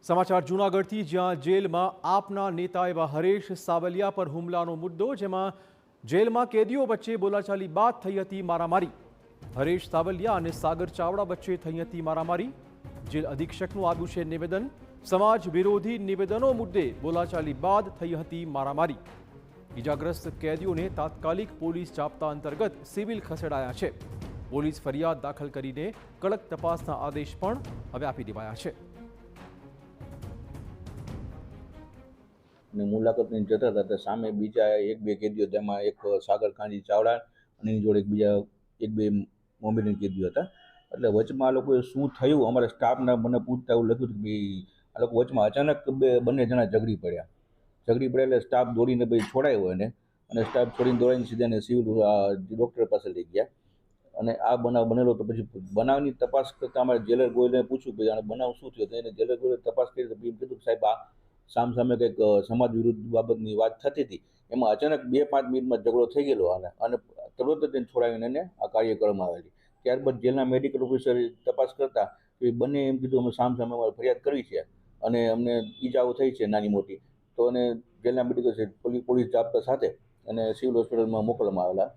સમાચાર જૂનાગઢથી, જ્યાં જેલમાં આપના નેતા એવા હરેશ સાવલિયા પર હુમલાનો મુદ્દો, જેમાં જેલમાં કેદીઓ વચ્ચે બોલાચાલી બાદ થઈ હતી મારામારી। હરેશ સાવલિયા અને સાગર ચાવડા વચ્ચે થઈ હતી મારામારી। જેલ અધિક્ષકનું આવ્યું છે નિવેદન। સમાજ વિરોધી નિવેદનો મુદ્દે બોલાચાલી બાદ થઈ હતી મારામારી। ઇજાગ્રસ્ત કેદીઓને તાત્કાલિક પોલીસ જાપ્તા અંતર્ગત સિવિલ ખસેડાયા છે। પોલીસ ફરિયાદ દાખલ કરીને કડક તપાસના આદેશ પણ હવે આપી દેવાયા છે। मुलाकात जता था सामे बीजा एक बे कैदीओ तेमां एक सागर कांजी चावड़ा अने एनी जोड़े बीजा एक बे मोमेडियन कैदीओ हता। एटले वचमां आ लोकोए शुं थयुं अमारा स्टाफने मने पूछता एवुं लग्युं कि आ लोको वचमां अचानक बंने जणा झगड़ी पड्या એટલે स्टाफ दौड़ीने भाई छोड़ायो एने अने स्टाफ छोड़ीने दौड़ीने सीधा ने सिविल डॉक्टर पासे लई गया। અને આ બનાવ બનેલો તો પછી બનાવની તપાસ કરતા અમારે જેલર ગોયલે પૂછ્યું કે આ બનાવ શું થયો, તો એને જેલર ગોયલે તપાસ કરી તો એમ કીધું કે સાહેબ આ સામસામે કંઈક સમાજ વિરુદ્ધ બાબતની વાત થતી હતી, એમાં અચાનક 2-5 મિનિટમાં ઝઘડો થઈ ગયેલો અને તરત જ એને છોડાવીને એને આ કાર્ય કરવામાં આવેલી। ત્યારબાદ જેલના મેડિકલ ઓફિસરે તપાસ કરતા એ બંને એમ કીધું અમે સામસામે અમારે ફરિયાદ કરવી છે અને અમને ઈજાઓ થઈ છે નાની મોટી, તો એને જેલના મેડિકલ પોલીસ જાપ્તા સાથે અને સિવિલ હોસ્પિટલમાં મોકલવામાં આવેલા।